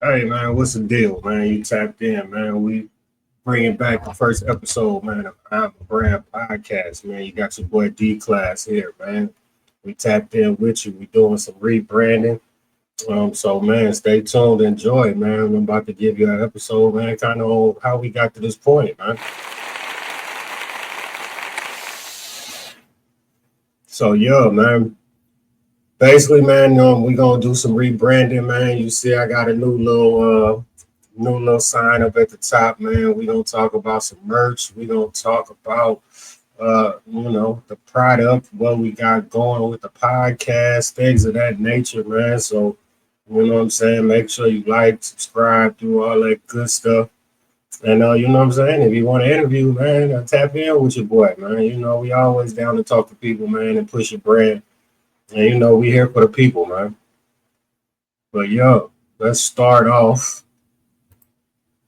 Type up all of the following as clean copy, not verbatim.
Hey man, what's the deal, man? You tapped in, man. We bringing back the first episode, man, of I'm a Brand podcast, man. You got your boy DClass here, man. We tapped in with you. We doing some rebranding. So man, stay tuned, enjoy, man. I'm about to give you an episode, man, kind of on how we got to this point, man. So yeah, man. Basically, man, we gonna do some rebranding, man. You see, I got a new little sign up at the top, man. We gonna talk about some merch. We gonna talk about the product, what we got going with the podcast, things of that nature, man. So, you know what I'm saying? Make sure you like, subscribe, do all that good stuff. And you know what I'm saying? If you want to interview, man, tap in with your boy, man. You know, we always down to talk to people, man, and push your brand. And you know, we here for the people, man. But yo, let's start off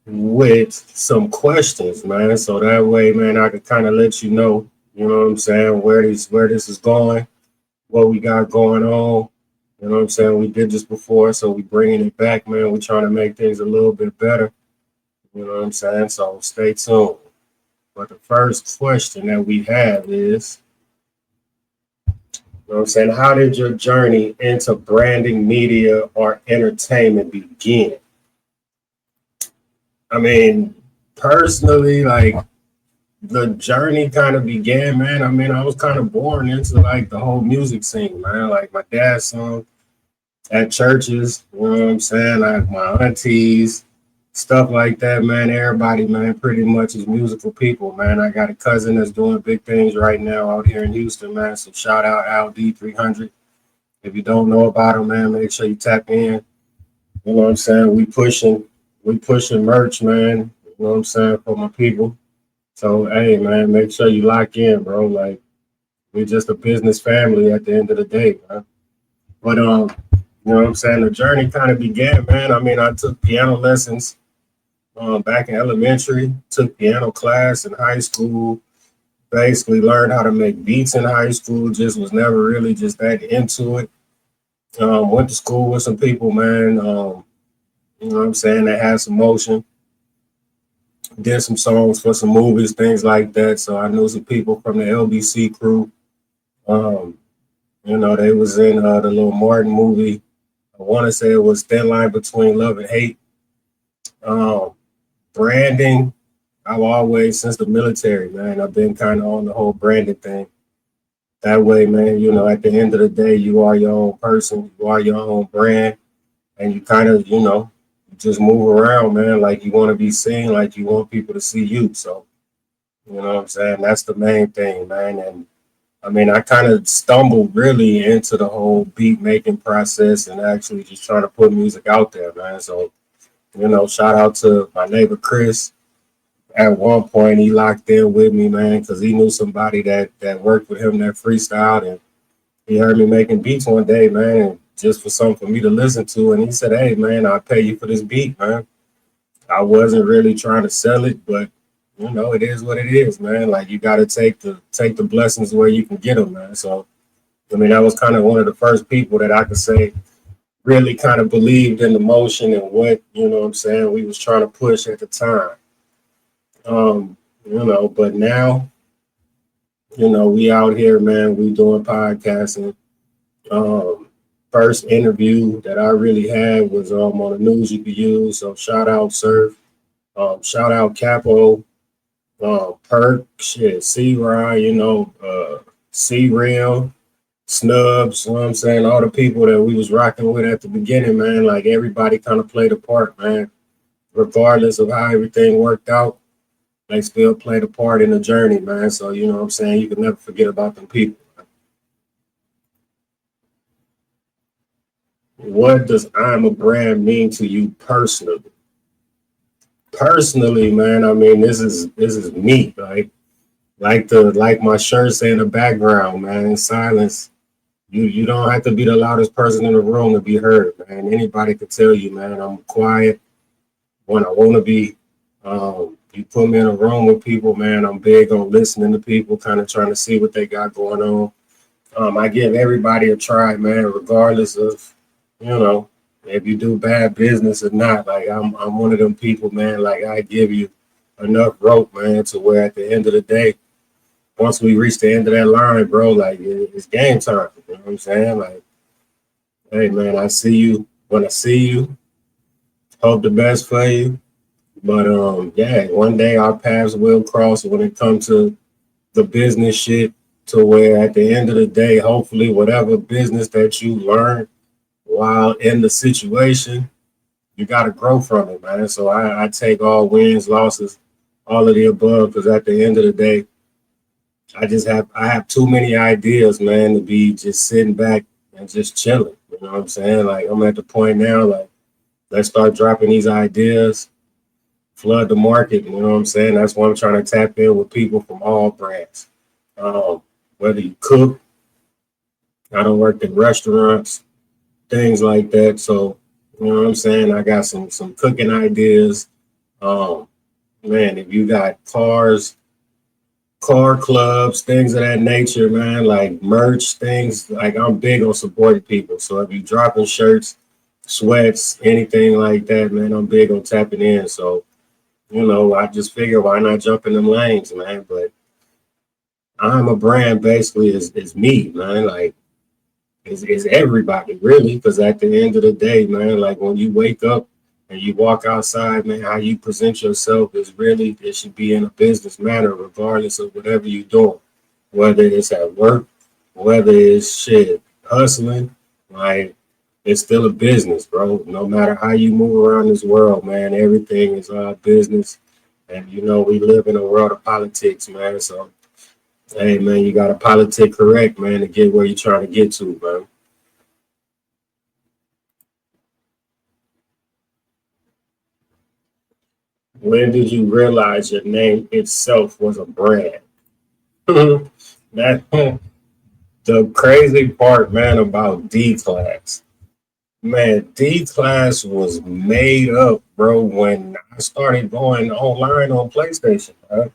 with some questions, man. So that way, man, I can kind of let you know what I'm saying, where this is going, what we got going on. You know what I'm saying? We did this before, so we bringing it back, man. We trying to make things a little bit better. You know what I'm saying? So stay tuned. But the first question that we have is, you know what I'm saying, how did your journey into branding, media, or entertainment begin? I mean, personally, like the journey kind of began, man. I mean, I was kind of born into like the whole music scene, man. Like my dad sung at churches, you know what I'm saying? Like my aunties, stuff like that, man. Everybody, man, pretty much is musical people, man. I got a cousin that's doing big things right now out here in Houston, man. So shout out Al D 300. If you don't know about him, man, make sure you tap in. You know what I'm saying? We pushing merch, man. You know what I'm saying, for my people. So hey man, make sure you lock in, bro. Like we're just a business family at the end of the day, man. But you know what I'm saying? The journey kind of began, man. I mean, I took piano lessons back in elementary, took piano class in high school, basically learned how to make beats in high school, just was never really just that into it. Went to school with some people, man. You know what I'm saying? That had some motion, did some songs for some movies, things like that. So I knew some people from the LBC crew. Um, you know, they was in the little Martin movie. I want to say it was Thin Line Between Love and Hate. Um, Branding, I've always, since the military, man, I've been kind of on the whole branding thing. That way, man, you know, at the end of the day, you are your own person, you are your own brand, and you kind of, you just move around, man, like you want to be seen, like you want people to see you. So, you know what I'm saying? That's the main thing, man. And I mean, I kind of stumbled really into the whole beat making process and actually just trying to put music out there, man. So, you know, shout out to my neighbor Chris. At one point, he locked in with me, man, because he knew somebody that worked with him that freestyled, and he heard me making beats one day, man, just for something for me to listen to. And he said, "Hey, man, I'll pay you for this beat, man." I wasn't really trying to sell it, but you know, it is what it is, man. Like you got to take the blessings where you can get them, man. So, I mean, I was kind of one of the first people that I could say really kind of believed in the motion and what you know what I'm saying we was trying to push at the time. But now, you know, we out here, man. We doing podcasting. Um, First interview that I really had was on the news you could use. So shout out Surf, shout out Capo, Perk, shit, C Ryan, C Real, Snubs, you know what I'm saying? All the people that we was rocking with at the beginning, man, like everybody kind of played a part, man. Regardless of how everything worked out, they still played a part in the journey, man. So, you know what I'm saying? You can never forget about them people. What does I'm a brand mean to you personally? Personally, man, I mean this is me, like my shirt say in the background, man. In silence, you don't have to be the loudest person in the room to be heard, man. Anybody could tell you, man. I'm quiet when I want to be. You put me in a room with people, man. I'm big on listening to people, kind of trying to see what they got going on. I give everybody a try, man, regardless of, you know. if you do bad business or not. Like I'm one of them people, man. Like I give you enough rope, man, to where at the end of the day, once we reach the end of that line, bro, like it's game time. You know what I'm saying? Like, hey, man, I see you when I see you. Hope the best for you. But yeah, one day our paths will cross when it comes to the business shit. To where at the end of the day, hopefully, whatever business that you learn while in the situation, you got to grow from it, man. So I take all wins, losses, all of the above, because at the end of the day, I have too many ideas, man, to be just sitting back and just chilling. You know what I'm saying? Like I'm at the point now, like let's start dropping these ideas, flood the market. You know what I'm saying? That's why I'm trying to tap in with people from all brands. Um, Whether you cook, I don't work in restaurants, things like that. So you know what I'm saying? I got some cooking ideas. Um, Man, if you got cars, car clubs, things of that nature, man, like merch, things like I'm big on supporting people. So if you dropping shirts, sweats, anything like that, man, I'm big on tapping in. So, I just figure why not jump in them lanes, man. But I'm a brand basically is me, man. Like is everybody really? Because at the end of the day, man, like when you wake up and you walk outside, man, how you present yourself is really it should be in a business manner, regardless of whatever you're doing, whether it's at work, whether it's shit hustling, like it's still a business, bro. No matter how you move around this world, man, everything is business. And we live in a world of politics, man. So hey, man, you got to politic correct, man, to get where you're trying to get to, bro. When did you realize your name itself was a brand? That the crazy part, man, about DClass. Man, DClass was made up, bro, when I started going online on PlayStation. Bro.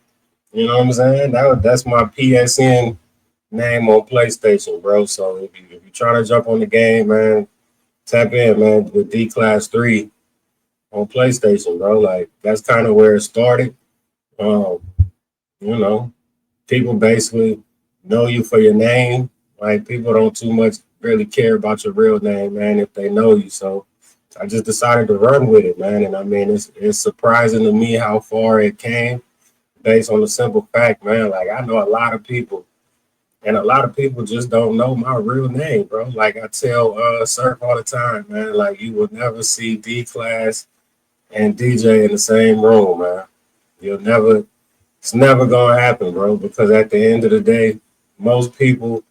You know what I'm saying? That's my PSN name on PlayStation, bro. So if you're trying to jump on the game, man, tap in, man, with DClass 3 on PlayStation, bro. Like that's kind of where it started. Um, you know, People basically know you for your name. Like people don't too much really care about your real name, man, if they know you. So I just decided to run with it, man. And I mean, it's surprising to me how far it came based on the simple fact, man. Like I know a lot of people, and a lot of people just don't know my real name, bro. Like I tell Surf all the time, man. Like you will never see D Class and DJ in the same room, man. You'll never It's never gonna happen, bro, because at the end of the day, most people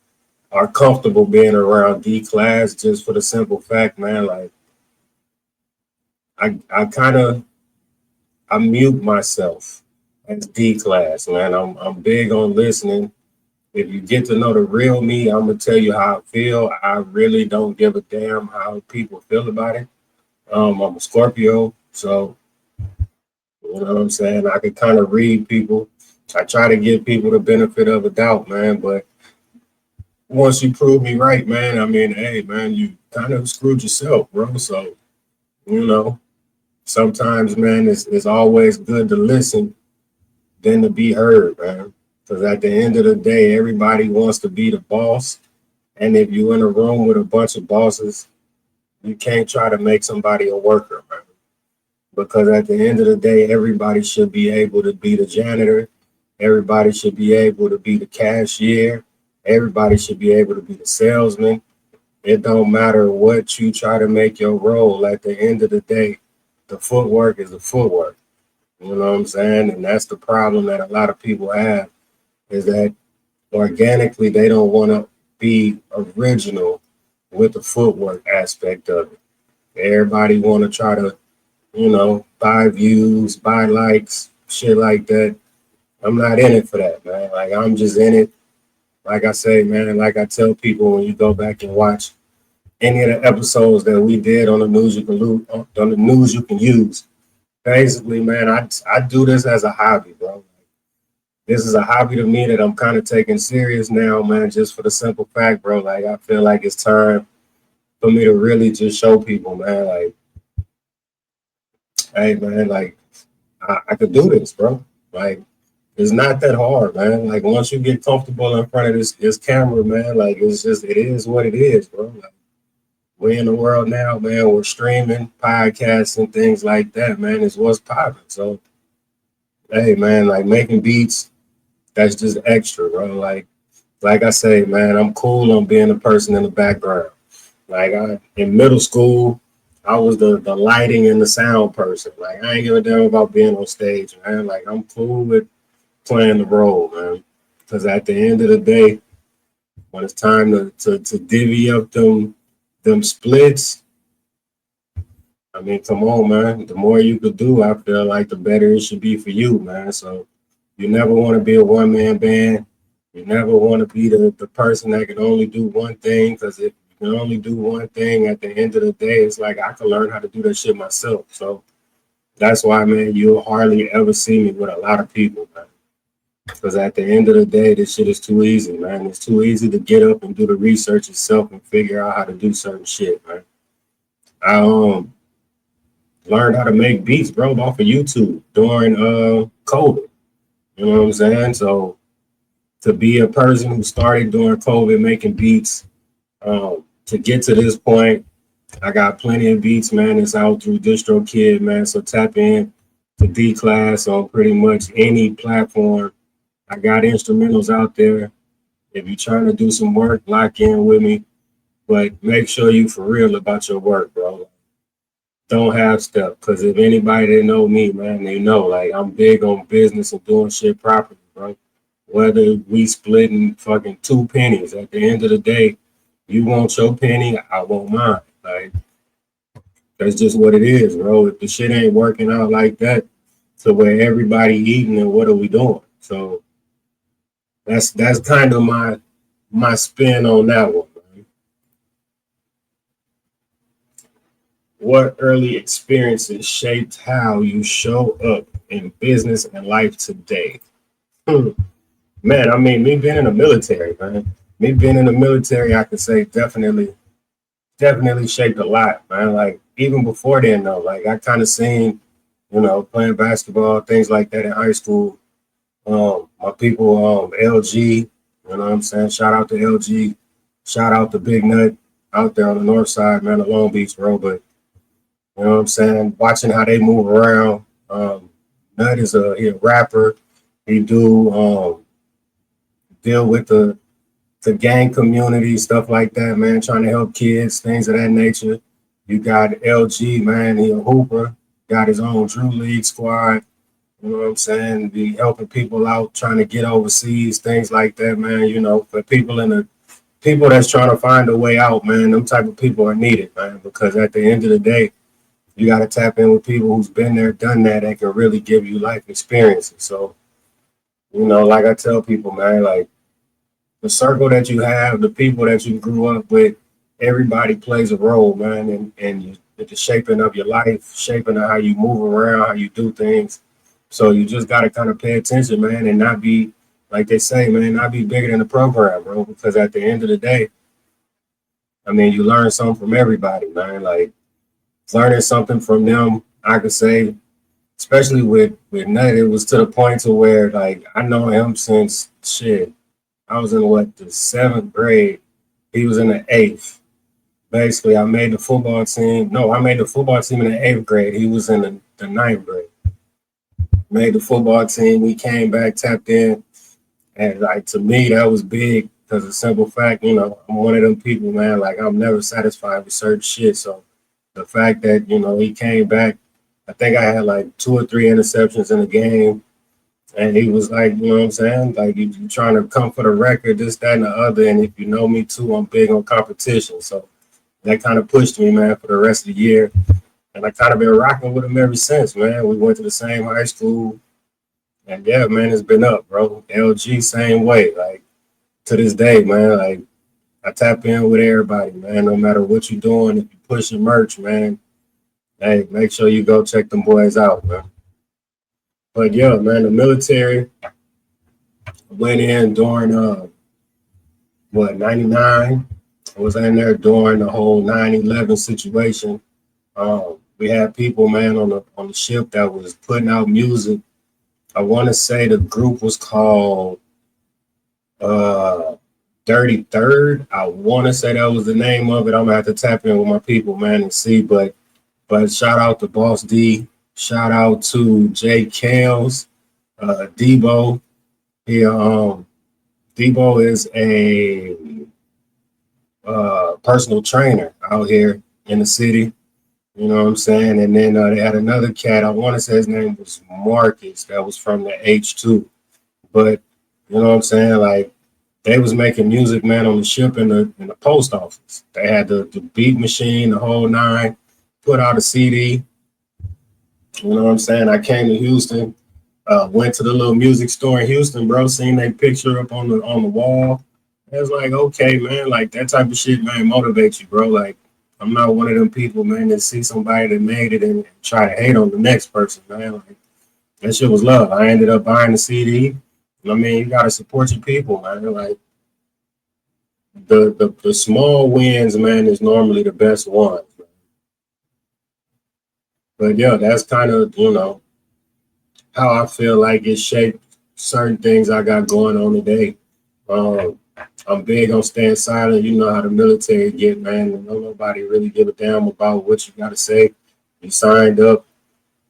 are comfortable being around D class just for the simple fact, man. Like I kind of I mute myself as D class, man. I'm big on listening. If you get to know the real me, I'm gonna tell you how I feel. I really don't give a damn how people feel about it. I'm a Scorpio, so you know what I'm saying. I can kind of read people. I try to give people the benefit of a doubt, man. But once you prove me right, man, I mean, hey, man, you kind of screwed yourself, bro. So, you know, sometimes, man, it's always good to listen than to be heard, man. Because at the end of the day, everybody wants to be the boss. And if you're in a room with a bunch of bosses, you can't try to make somebody a worker, man. Because at the end of the day, everybody should be able to be the janitor. Everybody should be able to be the cashier. Everybody should be able to be the salesman. It don't matter what you try to make your role. At the end of the day, the footwork is the footwork. You know what I'm saying? And that's the problem that a lot of people have is that organically they don't want to be original with the footwork aspect of it. Everybody want to try to, buy views, buy likes, shit like that. I'm not in it for that, man. Like I'm just in it. Like I say, man, like I tell people when you go back and watch any of the episodes that we did on the news you can on the news you can use. Basically, man, I do this as a hobby, bro. This is a hobby to me that I'm kind of taking serious now, man, just for the simple fact, bro. Like I feel like it's time. for me to really just show people, man, like, hey, man, like, I could do this, bro. Like, it's not that hard, man. Like, once you get comfortable in front of this camera, man, like, it's just, it is what it is, bro. Like, we in the world now, man. We're streaming, podcasts, and things like that, man. Is what's popping. So, hey, man, like making beats, that's just extra, bro. Like I say, man, I'm cool on being a person in the background. Like in middle school, I was the lighting and the sound person. Like I ain't give a damn about being on stage, man. Like I'm cool with playing the role, man. Because at the end of the day, when it's time to divvy up them splits, I mean, come on, man. The more you could do, I feel like the better it should be for you, man. So you never want to be a one man band. You never want to be the person that can only do one thing. Because if you can only do one thing, at the end of the day, it's like I can learn how to do that shit myself. So that's why, man, you'll hardly ever see me with a lot of people, man. Because at the end of the day, this shit is too easy, man. It's too easy to get up and do the research yourself and figure out how to do certain shit, man. I learned how to make beats, bro, off of YouTube during COVID. You know what I'm saying? So to be a person who started during COVID making beats, to get to this point, I got plenty of beats, man. It's out through DistroKid, man. So tap in to DClass on pretty much any platform. I got instrumentals out there. If you're trying to do some work, lock in with me. But make sure you for real about your work, bro. Don't have stuff. Because if anybody that know me, man, they know like I'm big on business and doing shit properly, bro. Whether we splitting fucking 2 pennies, at the end of the day, you want your penny, I want mine. Like that's just what it is, bro. If the shit ain't working out like that, to where everybody eating, and what are we doing? So that's kind of my spin on that one. Man. What early experiences shaped how you show up in business and life today? Man, I mean, me being in the military, man. Me being in the military, I could say definitely shaped a lot, man. Like even before then, though, like I kind of seen, playing basketball, things like that in high school. My people, LG, you know what I'm saying? Shout out to LG, shout out to Big Nut out there on the north side, man, of Long Beach, bro. But you know what I'm saying? Watching how they move around. Nut is he a rapper. He do deal with the gang community, stuff like that, man, trying to help kids, things of that nature. You got LG, man, he a hooper, got his own Drew League squad, you know what I'm saying? Be helping people out, trying to get overseas, things like that, man. For people that's trying to find a way out, man, them type of people are needed, man, because at the end of the day, you got to tap in with people who's been there, done that, and can really give you life experiences. So, like I tell people, man, like, the circle that you have, the people that you grew up with, everybody plays a role, man, and the shaping of your life, shaping of how you move around, how you do things. So you just got to kind of pay attention, man, and not be, like they say, man, not be bigger than the program, bro, because at the end of the day, I mean, you learn something from everybody, man. Like learning something from them, I could say, especially with Nut, it was to the point to where, like, I know him since shit. I was in the 7th grade. He was in the 8th. Basically, I made the football team. No, I made the football team in the 8th grade. He was in the 9th grade. Made the football team. We came back, tapped in. And like to me, that was big because the simple fact, I'm one of them people, man, like I'm never satisfied with certain shit. So the fact that, he came back, I think I had like 2 or 3 interceptions in the game. And he was like, you know what I'm saying? Like, you trying to come for the record, this, that, and the other. And if you know me too, I'm big on competition. So that kind of pushed me, man, for the rest of the year. And I kind of been rocking with him ever since, man. We went to the same high school. And yeah, man, it's been up, bro. LG, same way. Like, to this day, man, like, I tap in with everybody, man. No matter what you're doing, if you're pushing merch, man, hey, make sure you go check them boys out, man. But yeah, man, the military went in during 99. I was in there during the whole 9/11 situation. We had people, man, on the ship that was putting out music. I want to say the group was called uh, Dirty Third. I want to say that was the name of it. I'm gonna have to tap in with my people, man, and see. But shout out to Boss D. Shout out to Jay Kales, Debo. He Debo is a personal trainer out here in the city. You know what I'm saying? And then they had another cat. I want to say his name was Marcus. That was from the H2. But you know what I'm saying? Like they was making music, man, on the ship in the post office. They had the beat machine, the whole nine. Put out a CD. You know what I'm saying? I came to Houston. Went to the little music store in Houston, bro. Seen that picture up on the wall. I was like, okay, man, like that type of shit, man, motivates you, bro. Like, I'm not one of them people, man, that see somebody that made it and try to hate on the next person, man. Like, that shit was love. I ended up buying the CD. I mean, you gotta support your people, man. Like the small wins, man, is normally the best ones. But yeah, that's kind of how I feel like it shaped certain things I got going on today. Um, I'm big on staying silent. You know how the military get, man. And don't nobody really give a damn about what you got to say. You signed up.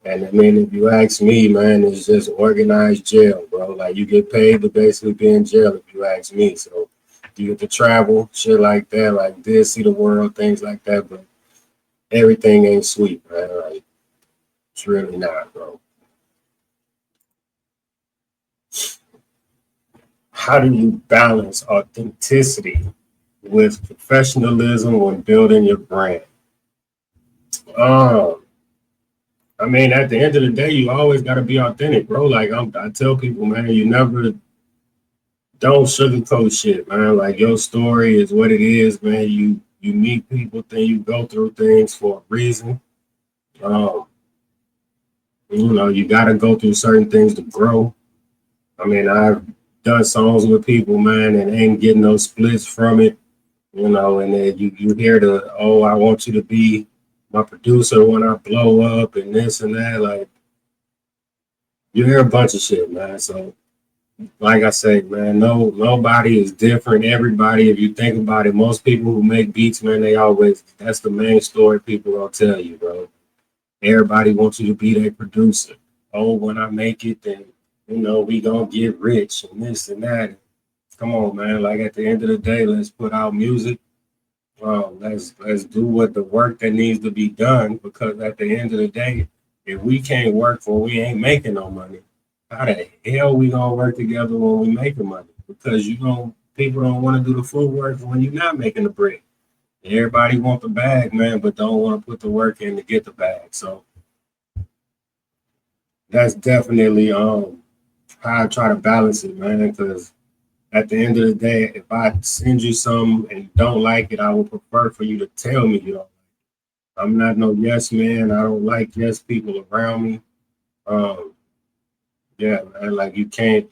And I mean, if you ask me, man, it's just organized jail, bro. Like you get paid to basically be in jail if you ask me. So you get to travel, shit like that, like this, see the world, things like that. But everything ain't sweet, man. Like it's really not, bro. How do you balance authenticity with professionalism when building your brand? Um, I mean, at the end of the day, you always got to be authentic, bro. Like I tell people, man, you never don't sugarcoat shit, man. Like your story is what it is, man. You meet people, then you go through things for a reason. Um, you got to go through certain things to grow. I mean, I've done songs with people, man, and ain't getting no splits from it, and then you hear I want you to be my producer when I blow up and this and that. Like, you hear a bunch of shit, man. So, like I say, man, no, nobody is different. Everybody, if you think about it, most people who make beats, man, that's the main story people gonna tell you, bro. Everybody wants you to be their producer. Oh, when I make it, then we gonna get rich and this and that. Come on, man. Like at the end of the day, let's put out music. Let's do what the work that needs to be done. Because at the end of the day, if we can't work for we ain't making no money, how the hell we gonna work together when we making money? Because people don't want to do the full work when you're not making the bread. Everybody want the bag, man, but don't want to put the work in to get the bag. So that's definitely how I try to balance it, man. Because at the end of the day, if I send you something and you don't like it, I would prefer for you to tell me you don't. I'm not no yes man. I don't like yes people around me. Um, yeah, man, like you can't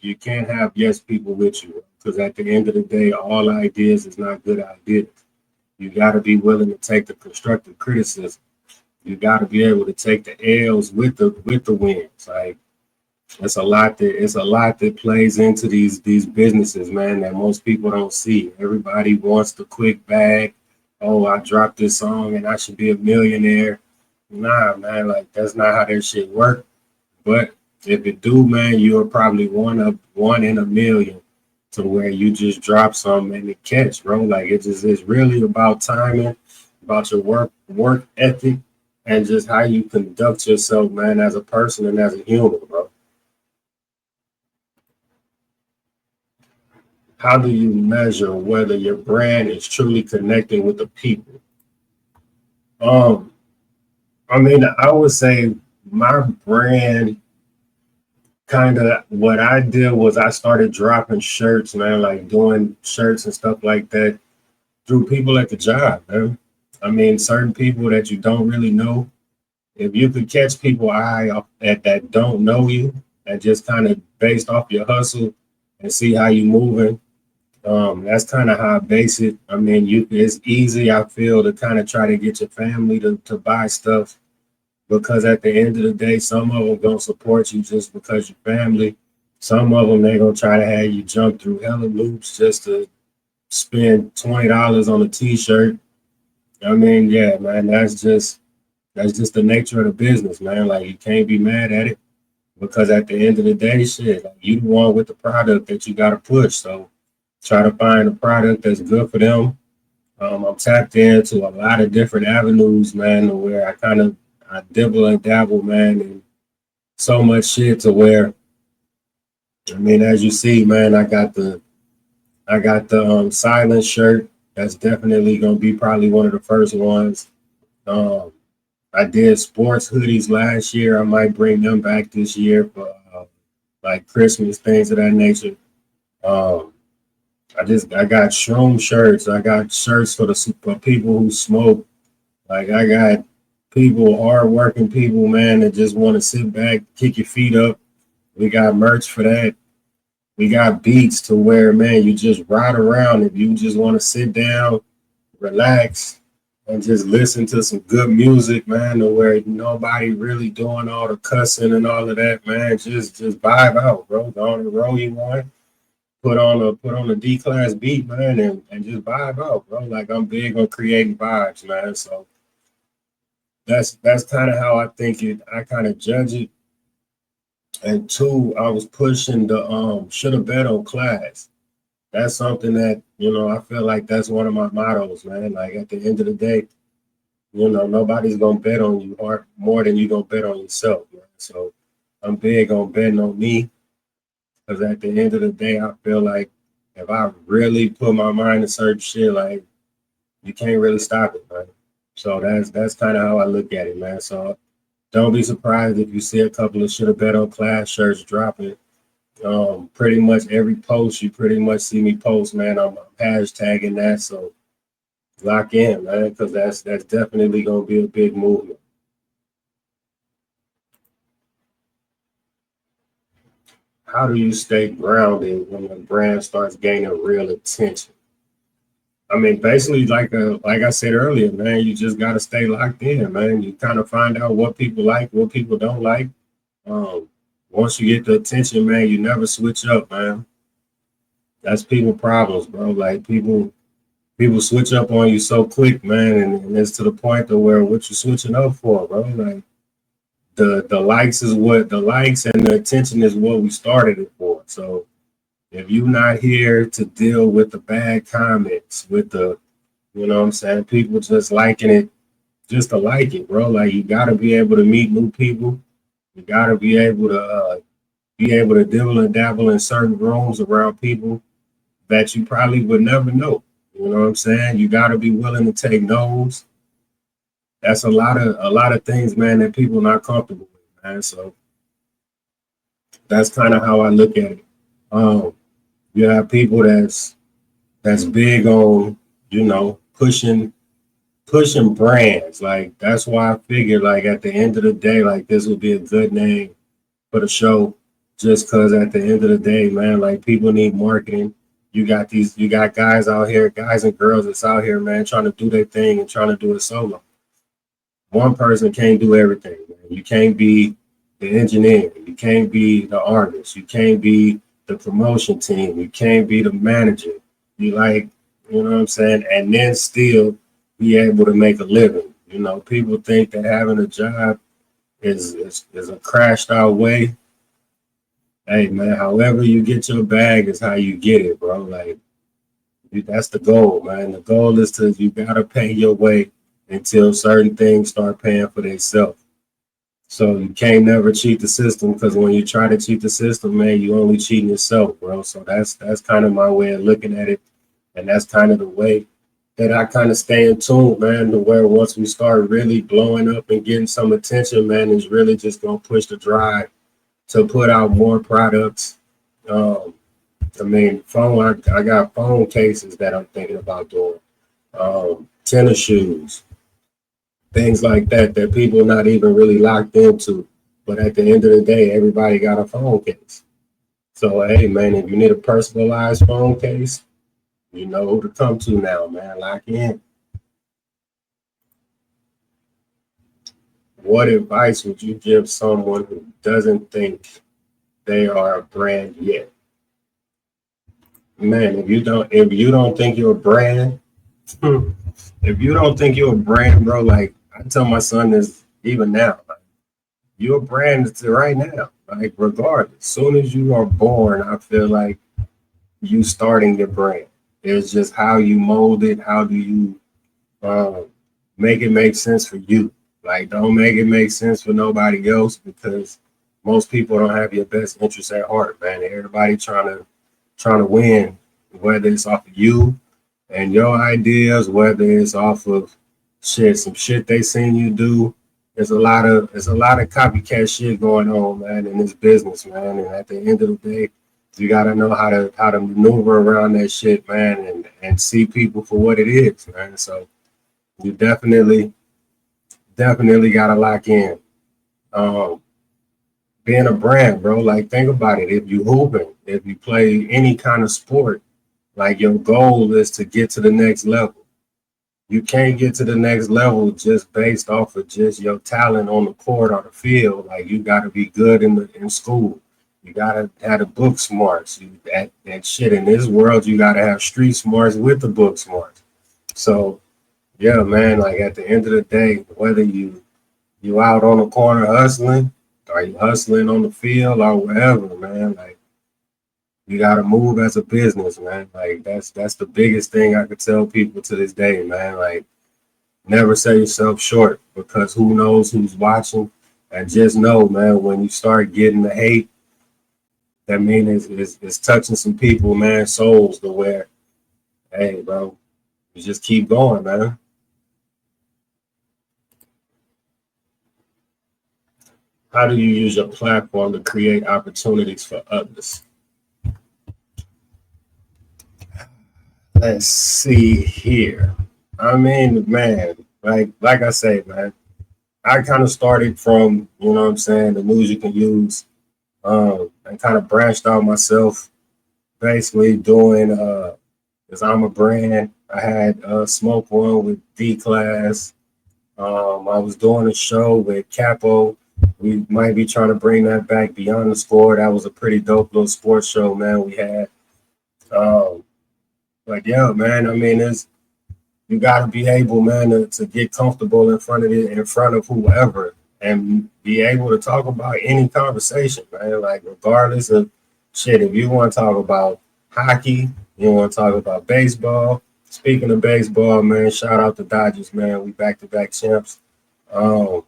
have yes people with you because at the end of the day, all ideas is not good ideas. You got to be willing to take the constructive criticism. You got to be able to take the L's with the wins. Like it's a lot that plays into these businesses, man, that most people don't see. Everybody wants the quick bag. Oh, I dropped this song and I should be a millionaire. Nah, man, like that's not how that shit work. But if it do, man, you're probably one in a million to where you just drop something and it catch, bro. Like it's really about timing, about your work ethic, and just how you conduct yourself, man, as a person and as a human, bro. How do you measure whether your brand is truly connecting with the people? Um, I mean, I would say my brand kind of what I did was I started dropping shirts, man, like doing shirts and stuff like that through people at the job, man. I mean, certain people that you don't really know. If you could catch people that don't know you and just kind of based off your hustle and see how you moving That's kind of how I base it. I mean, it's easy, I feel, to kind of try to get your family to buy stuff because at the end of the day, some of them gonna support you just because you're family. Some of them they gonna try to have you jump through hella loops just to spend $20 on a t-shirt. I mean, yeah, man, that's just the nature of the business, man. Like you can't be mad at it because at the end of the day, shit, like you the one with the product that you gotta push. So try to find a product that's good for them. I'm tapped into a lot of different avenues, man, to where I dibble and dabble, man, and so much shit to where I mean, as you see, man, I got the silent shirt. That's definitely gonna be probably one of the first ones. Um, I did sports hoodies last year. I might bring them back this year for like Christmas things of that nature. Um, I got shroom shirts. I got shirts for people who smoke. Like I got people, hardworking people, man, that just want to sit back, kick your feet up. We got merch for that. We got beats to where, man, you just ride around if you just want to sit down, relax, and just listen to some good music, man, to where nobody really doing all the cussing and all of that, man. Just vibe out, bro. Go on the road you want. Put on a D-Class beat, man, and just vibe out, bro. Like I'm big on creating vibes, man. So that's kind of how I think it. I kind of judge it. And two, I was pushing the should have bet on class. That's something that I feel like that's one of my mottos, man. Like at the end of the day, nobody's gonna bet on you hard more than you gonna bet on yourself, man. So I'm big on betting on me because at the end of the day, I feel like if I really put my mind to certain shit, like you can't really stop it, man. So that's kind of how I look at it, man. So don't be surprised if you see a couple of should have bet on class shirts dropping. Pretty much every post you pretty much see me post, man. I'm hashtagging that, so lock in, man, because that's definitely gonna be a big movement. How do you stay grounded when the brand starts gaining real attention? I mean, basically, like I said earlier, man, you just gotta stay locked in, man. You kind of find out what people like, what people don't like. Um, Once you get the attention, man, you never switch up, man. That's people problems, bro. Like people switch up on you so quick, man, and it's to the point to where what you switching up for, bro. Like the likes and the attention is what we started it for. So if you're not here to deal with the bad comments, with the what I'm saying, people just liking it just to like it, bro. Like you gotta be able to meet new people. You gotta be able to dibble and dabble in certain rooms around people that you probably would never know. You know what I'm saying? You got to be willing to take no's. That's a lot of things, man, that people not comfortable with, man. So that's kind of how I look at it. Um, you have people that's big on pushing brands. Like that's why I figured like at the end of the day, like this would be a good name for the show, just because at the end of the day, man, like people need marketing. You got guys out here, guys and girls that's out here, man, trying to do their thing and trying to do it solo. One person can't do everything, man. You can't be the engineer, you can't be the artist, you can't be the promotion team, you can't be the manager. You like, you know what I'm saying? And then still be able to make a living. People think that having a job is a crashed out way. Hey man, however you get your bag is how you get it, bro. Like that's the goal, man. The goal is to you gotta pay your way until certain things start paying for themselves. So you can't never cheat the system because when you try to cheat the system, man, you only cheating yourself, bro. So that's kind of my way of looking at it, and that's kind of the way that I kind of stay in tune, man. To where once we start really blowing up and getting some attention, man, is really just gonna push the drive to put out more products. Um, I mean, I got phone cases that I'm thinking about doing. Tennis shoes, things like that people are not even really locked into. But at the end of the day, everybody got a phone case. So hey man, if you need a personalized phone case, You know who to come to now, man. Lock in. What advice would you give someone who doesn't think they are a brand yet? Man, if you don't think you're a brand, if you don't think you're a brand, bro, like I tell my son this even now, like, you're a brand to right now. Like regardless, as soon as you are born, I feel like you starting your brand. It's just how you mold it. How do you um, make it make sense for you? Like, don't make it make sense for nobody else because most people don't have your best interest at heart, man. Everybody trying to win, whether it's off of you and your ideas, whether it's off of some shit they seen you do. There's a lot of copycat shit going on, man, in this business, man. And at the end of the day, you gotta know how to maneuver around that shit, man, and see people for what it is, man. So you definitely gotta lock in. Um, Being a brand, bro, like think about it. If you hooping, if you play any kind of sport, like your goal is to get to the next level. You can't get to the next level just based off of just your talent on the court or the field. Like you got to be good in school. You got to have the book smarts. That shit in this world, you got to have street smarts with the book smarts. So yeah, man. Like at the end of the day, whether you out on the corner hustling, or you hustling on the field or wherever, man. Like you gotta move as a business, man. Like that's the biggest thing I could tell people to this day, man. Like never sell yourself short because who knows who's watching. And just know, man, when you start getting the hate, that means it's touching some people, man, souls to where, hey, bro, you just keep going, man. How do you use your platform to create opportunities for others? Let's see here. I mean, man, like I say, man, I kind of started from, you know what I'm saying, the news you can use, and kind of branched out myself, basically doing, because I'm a brand. I had Smoke One with DClass. I was doing a show with Capo. We might be trying to bring that back beyond the score. That was a pretty dope little sports show, man. We had, um, but yeah, man. I mean, it's you got to be able, man, to get comfortable in front of whoever, and be able to talk about any conversation, man. Like regardless of shit, if you want to talk about hockey, you want to talk about baseball. Speaking of baseball, man, shout out to Dodgers, man. We back to back champs. Um,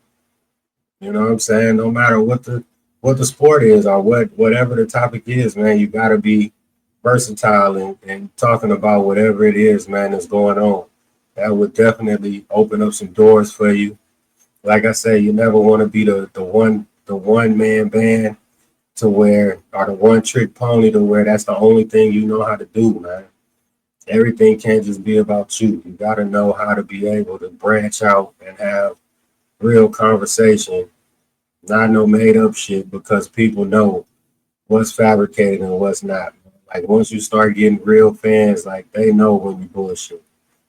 you know what I'm saying? No matter what the sport is or whatever the topic is, man, you got to be versatile and talking about whatever it is, man, that's going on. That would definitely open up some doors for you. Like I say, you never want to be the one man band to where or the one trick pony to where that's the only thing you know how to do, man. Everything can't just be about you. You got to know how to be able to branch out and have real conversation, not no made up shit because people know what's fabricated and what's not. Like once you start getting real fans, like they know when you bullshit.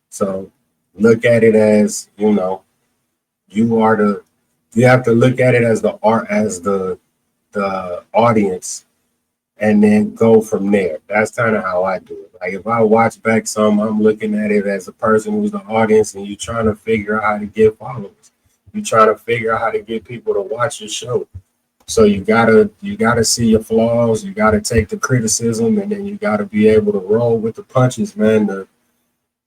So look at it as, you are the you have to look at it as the art as the audience and then go from there. That's kind of how I do it. Like if I watch back some, I'm looking at it as a person who's the audience and you trying to figure out how to get followers. You trying to figure out how to get people to watch your show. So you gotta see your flaws. You gotta take the criticism, and then you gotta be able to roll with the punches, man.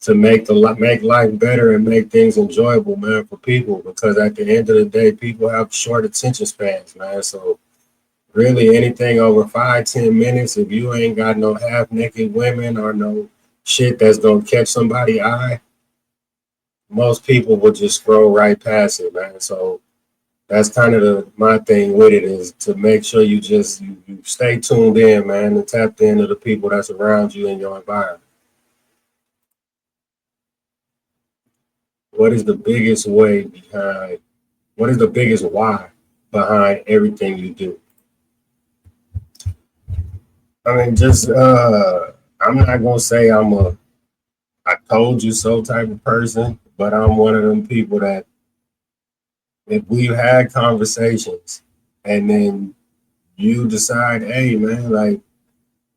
To make life better and make things enjoyable, man, for people. Because at the end of the day, people have short attention spans, man. So really, anything over 5-10 minutes, if you ain't got no half naked women or no shit that's gonna catch somebody's eye, most people will just scroll right past it, man. So that's kind of my thing with it is to make sure you stay tuned in, man, and tapped into the people that's around you in your environment. What is the biggest way behind? What is the biggest why behind everything you do? I mean, just I'm not gonna say I'm a I told you so type of person, but I'm one of them people that if we've had conversations and then you decide, hey man, like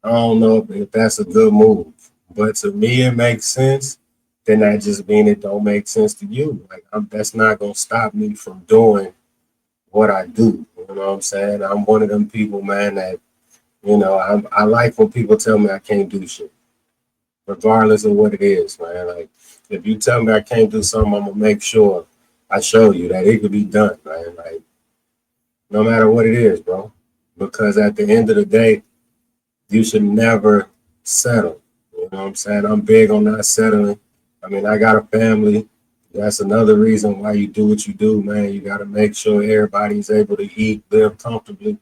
I don't know if that's a good move, but to me it makes sense. Then that just mean it don't make sense to you. Like that's not gonna stop me from doing what I do. You know what I'm saying? I'm one of them people, man, that I like when people tell me I can't do shit, regardless of what it is, man. Like if you tell me I can't do something, I'm gonna make sure I show you that it could be done, man. Like no matter what it is, bro. Because at the end of the day, you should never settle. You know what I'm saying? I'm big on not settling. I mean, I got a family. That's another reason why you do what you do, man. You got to make sure everybody's able to eat, live comfortably,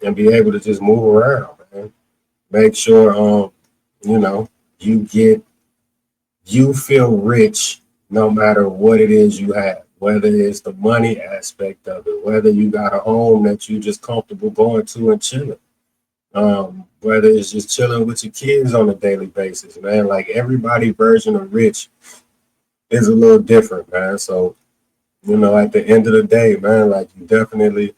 and be able to just move around, man. Make sure, you know, you get, you feel rich no matter what it is you have, whether it's the money aspect of it, whether you got a home that you just comfortable going to and chilling. Whether it's just chilling with your kids on a daily basis, man. Like everybody version of rich is a little different, man. So, at the end of the day, man, like you definitely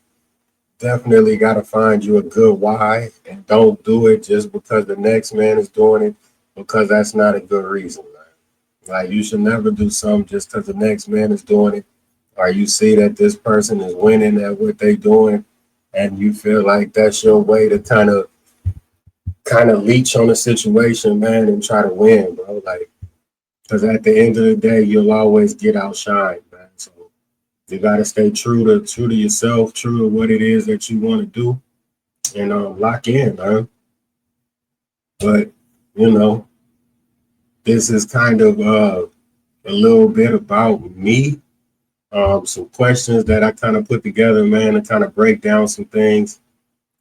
gotta find you a good why and don't do it just because the next man is doing it, because that's not a good reason, man. Like you should never do something just because the next man is doing it, or you see that this person is winning at what they doing, and you feel like that's your way to kind of leech on the situation, man, and try to win, bro. Like, because at the end of the day, you'll always get outshined, man. So you gotta stay true to yourself, true to what it is that you want to do, and lock in, man. But you know, this is kind of a little bit about me. Some questions that I kind of put together, man, to kind of break down some things.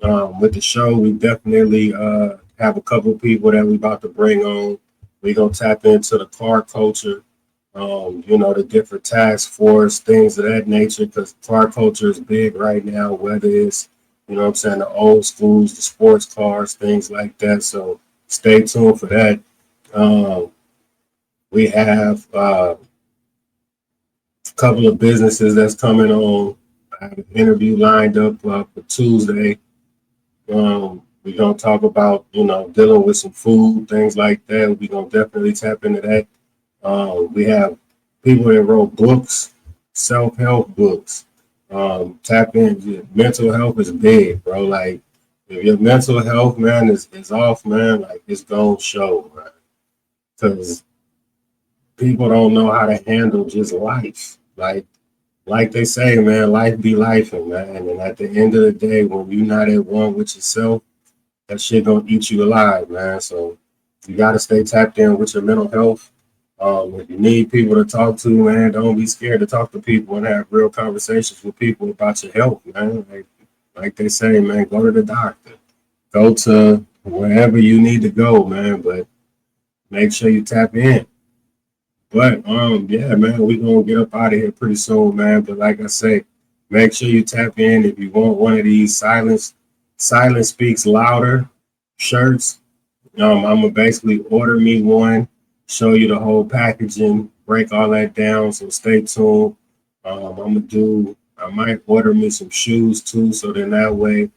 With the show, we definitely have a couple of people that we about to bring on. We gonna tap into the car culture, the different task force, things of that nature, because car culture is big right now, whether it's, what I'm saying, the old schools, the sports cars, things like that. So stay tuned for that. Um, we have a couple of businesses that's coming on. I have an interview lined up for Tuesday. We're gonna talk about, dealing with some food, things like that. We're gonna definitely tap into that. We have people that wrote books, self-help books. Tap in. Mental health is big, bro. Like if your mental health, man, is off, man, like it's gonna show, man. Because people don't know how to handle just life. Like they say, man, life be life, man. And at the end of the day, when you're not at one with yourself, that shit gonna eat you alive, man. So you gotta stay tapped in with your mental health. If you need people to talk to, man, don't be scared to talk to people and have real conversations with people about your health, man. Like they say, man, go to the doctor, go to wherever you need to go, man. But make sure you tap in. But yeah, man, we gonna get up out of here pretty soon, man. But like I say, make sure you tap in if you want one of these silence speaks louder shirts. I'm gonna basically order me one, show you the whole packaging, break all that down. So stay tuned. I might order me some shoes too, so then that way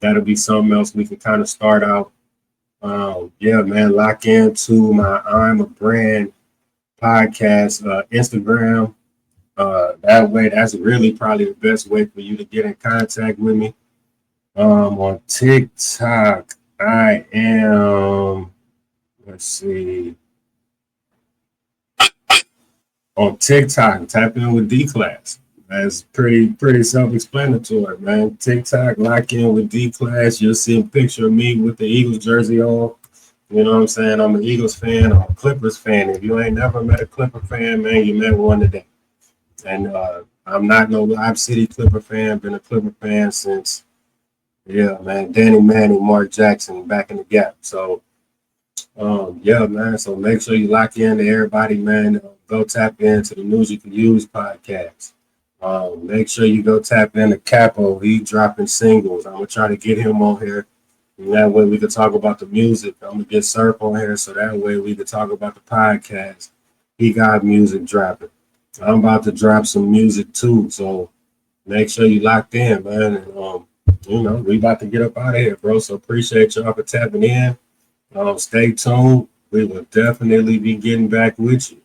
that'll be something else we can kind of start out. Yeah, man, lock into my I'm a Brand podcast, Instagram. That way, that's really probably the best way for you to get in contact with me. On TikTok, I am, let's see, on TikTok, tap in with DClass. That's pretty self-explanatory, man. TikTok, lock in with DClass. You'll see a picture of me with the Eagles jersey on. You know what I'm saying? I'm an Eagles fan. I'm a Clippers fan. If you ain't never met a Clipper fan, man, you met one today. And I'm not no Live City Clipper fan. Been a Clipper fan since, yeah, man, Danny Manning, Mark Jackson, back in the gap. So, yeah, man. So make sure you lock in to everybody, man. Go tap into the News You Can Use podcast. Make sure you go tap into Capo. He dropping singles. I'm gonna try to get him on here And that way we could talk about the music. I'm gonna get Surf on here so that way we could talk about the podcast. He got music dropping. I'm about to drop some music too. So make sure you locked in, man. And we about to get up out of here, bro. So appreciate y'all for tapping in. Stay tuned. We will definitely be getting back with you.